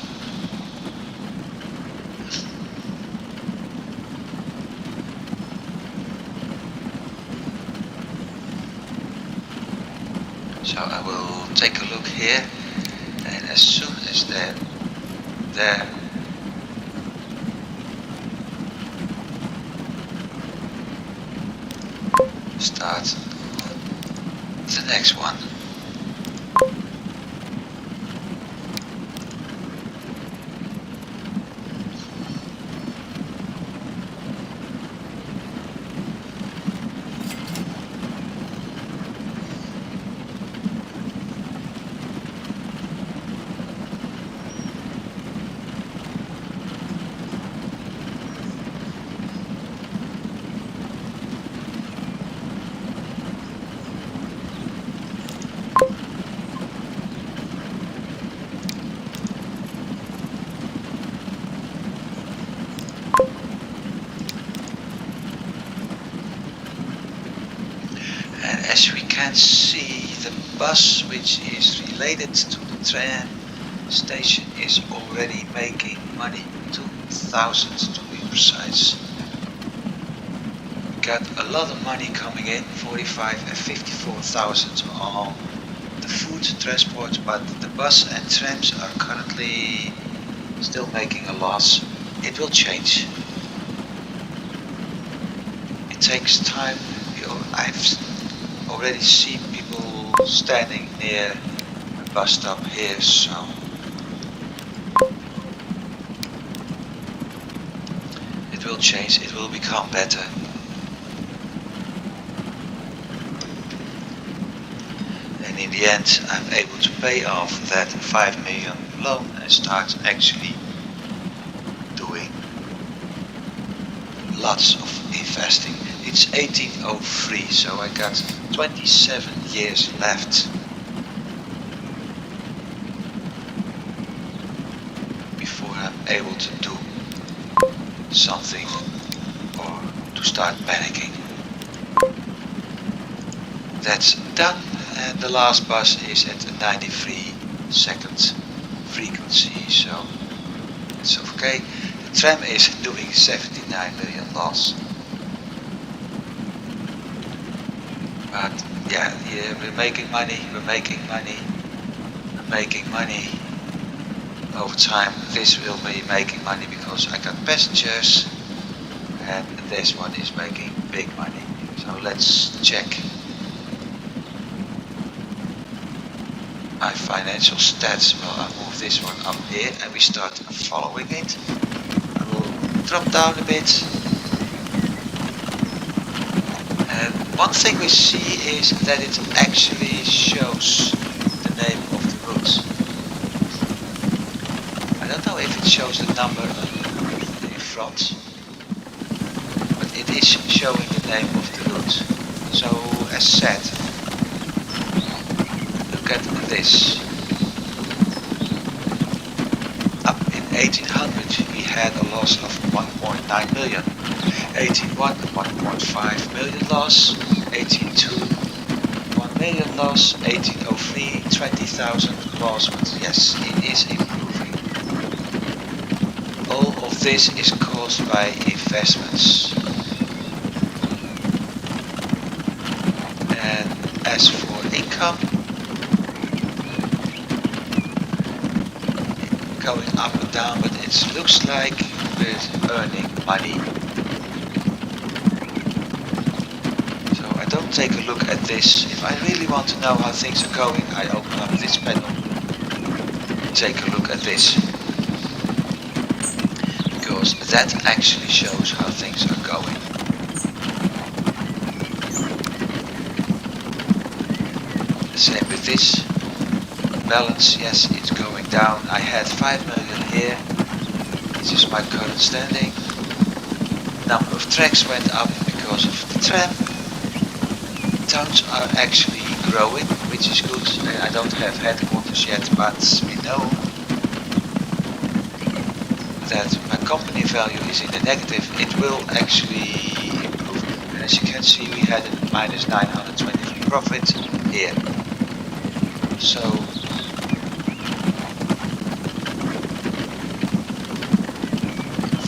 So I will take a look here, and as soon as they're there, start the next one. And as we can see, the bus which is related to the tram station is already making money, 2,000 to be precise. Got a lot of money coming in, 45 and 54,000 on the food transport, but the bus and trams are currently still making a loss. It will change. It takes time. I've already seen people standing near a bus stop here, so it will change, it will become better. And in the end, I'm able to pay off that 5 million loan and start actually doing lots of investing. It's 1803, so I got 27 years left before I'm able to do something or to start panicking. That's done, and the last bus is at a 93-second frequency, so it's okay. The tram is doing 79 million loss. But yeah, we're making money, we're making money, we're making money. Over time this will be making money because I got passengers, and this one is making big money. So let's check my financial stats. Well, I'll move this one up here and we start following it. I will drop down a bit. And one thing we see is that it actually shows the name of the route. I don't know if it shows the number in front, but it is showing the name of the route. So as said, look look at this. Up in 1800 we had a loss of 1.9 million. 1801, 1.5 million loss. 1802, 1 million loss. 1803, 20,000 loss. But yes, it is improving. All of this is caused by investments. And as for income, going up and down, but it looks like we're earning money. So I don't take a look at this. If I really want to know how things are going, I open up this panel, take a look at this, because that actually shows how things are going. Same with this balance, yes, it's going down. I had 5 million here. This is my current standing. Number of tracks went up because of the tram. Towns are actually growing, which is good. I don't have headquarters yet, but we know that my company value is in the negative. It will actually improve. And as you can see, we had a minus 923 profit here. So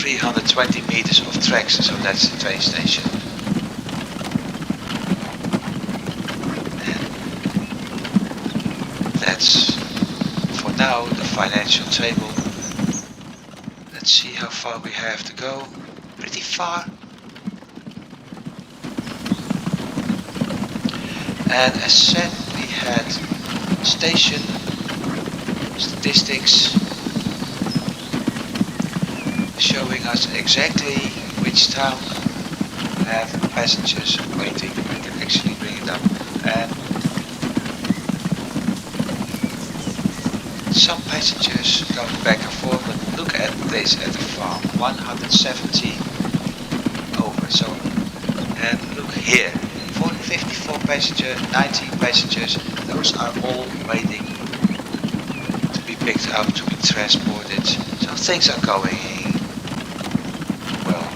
320 meters of tracks, so that's the train station. And that's for now the financial table. Let's see how far we have to go. Pretty far. And as said, we had station statistics showing us exactly which town have passengers waiting. I can actually bring it up, and some passengers going back and forth. But look at this at the farm, 170 over. So, and look here, 54 passengers, 19 passengers. Those are all waiting to be picked up, to be transported. So things are going well.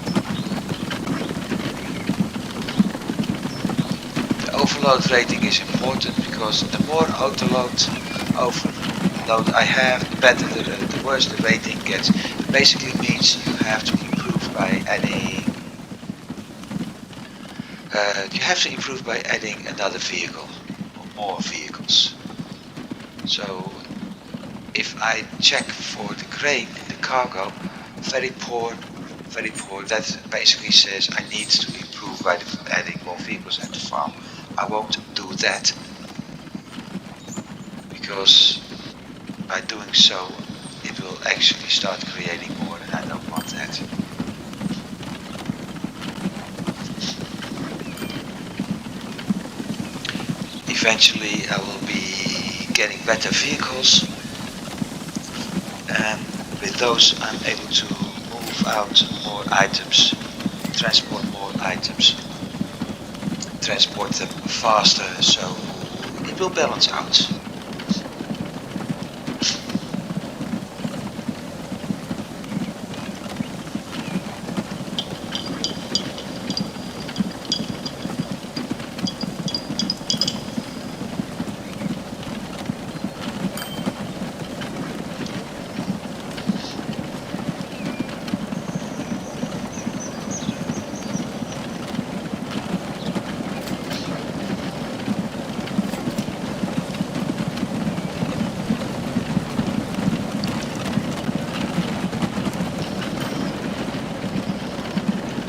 The overload rating is important, because the more overload I have, the better, the worse the rating gets. It basically means you have to improve by adding. You have to improve by adding another vehicle or more vehicles. So if I check for the grain in the cargo, very poor. That basically says I need to improve by adding more vehicles at the farm. I won't do that, because by doing so it will actually start creating more, and I don't want that. Eventually I will be getting better vehicles, and with those I'm able to move out more items, transport more items, transport them faster, so it will balance out.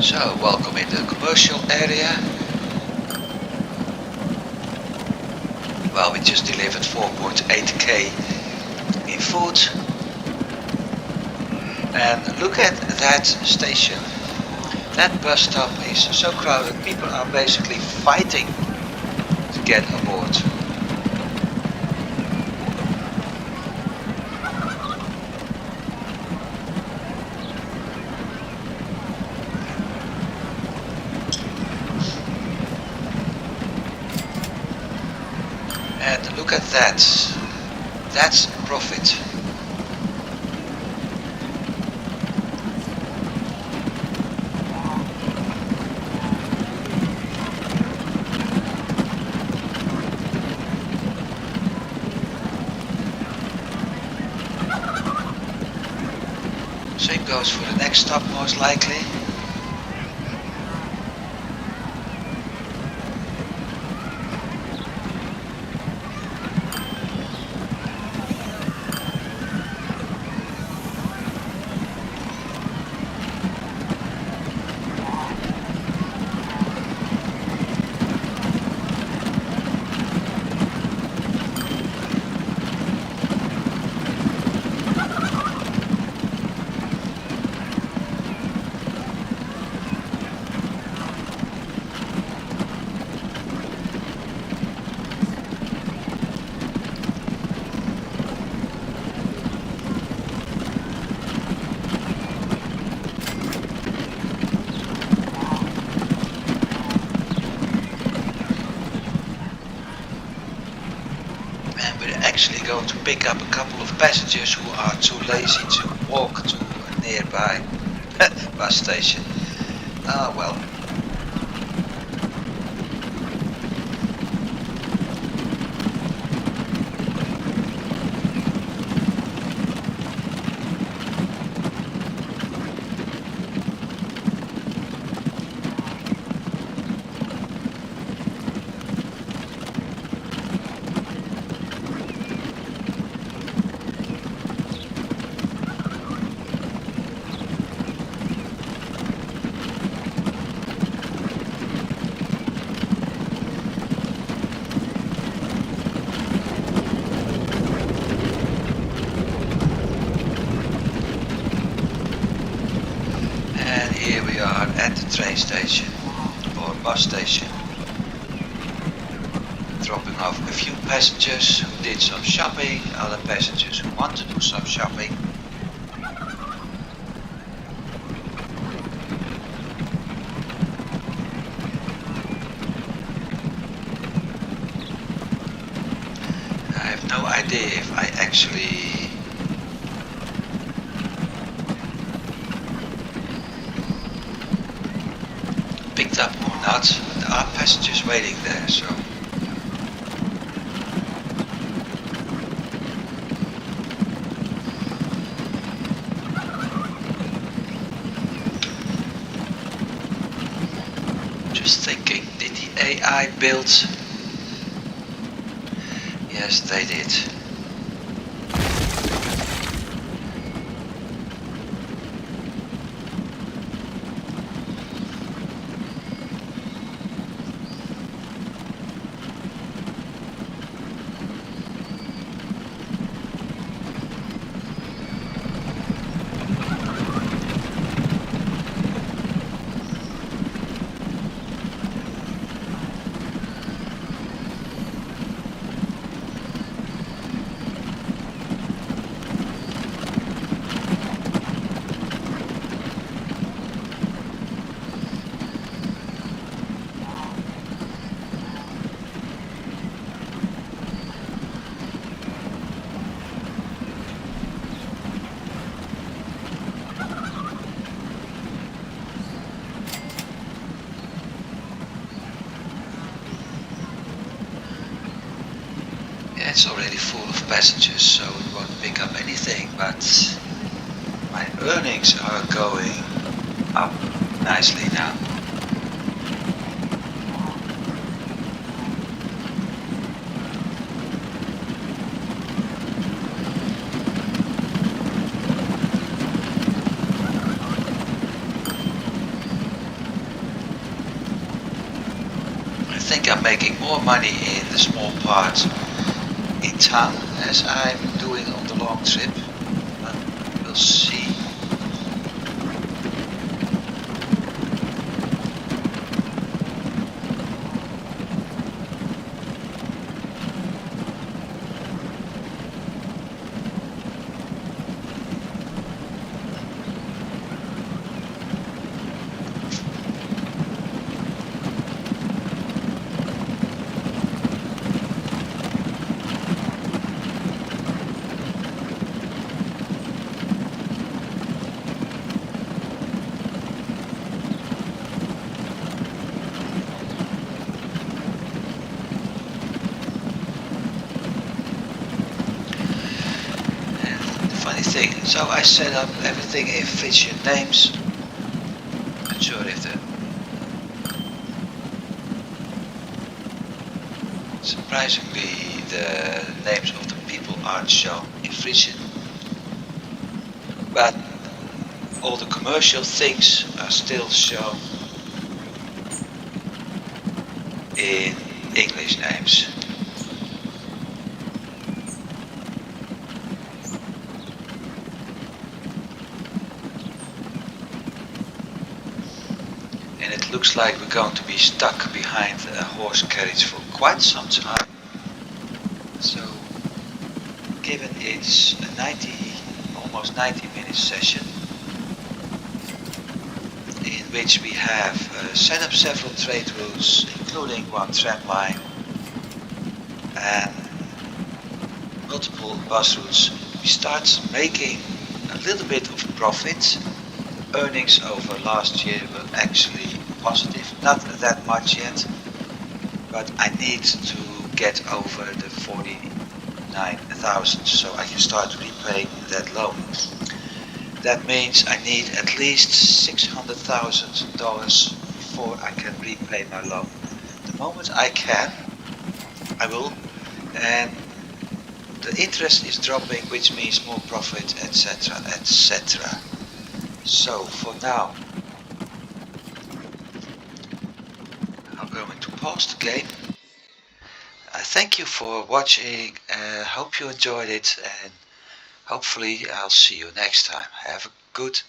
So, welcome in the commercial area. Well, we just delivered 4.8k in food. And look at that station. That bus stop is so crowded, people are basically fighting to get aboard. And look Look at that. That's profit. Same goes for the next stop, most likely. And we're actually going to pick up a couple of passengers who are too lazy to walk to a nearby bus station. Ah, well. And here we are at the train station or bus station, dropping off a few passengers who did some shopping, other passengers who want to do some shopping. I have no idea if I actually picked up or not. There are passengers waiting there, so just thinking, did the AI build? Yes, they did. It's already full of passengers, so it won't pick up anything, but my earnings are going up nicely now. I think I'm making more money in the small part in town as I'm doing on the long trip, but we'll see. everything. So I set up everything in Frisian names. Not sure if the surprisingly the names of the people aren't shown in Frisian, but all the commercial things are still shown in English names. And it looks like we're going to be stuck behind a horse carriage for quite some time. So, given it's a almost 90-minute session, in which we have set up several trade routes, including one tram line and multiple bus routes, we start making a little bit of profit. Earnings over last year were actually positive, not that much yet, but I need to get over the 49,000 so I can start repaying that loan. That means I need at least $600,000 before I can repay my loan. The moment I can, I will, and the interest is dropping, which means more profit, etc., etc. So for now, I'm going to pause the game. Thank you for watching. Hope you enjoyed it, and hopefully I'll see you next time. Have a good time.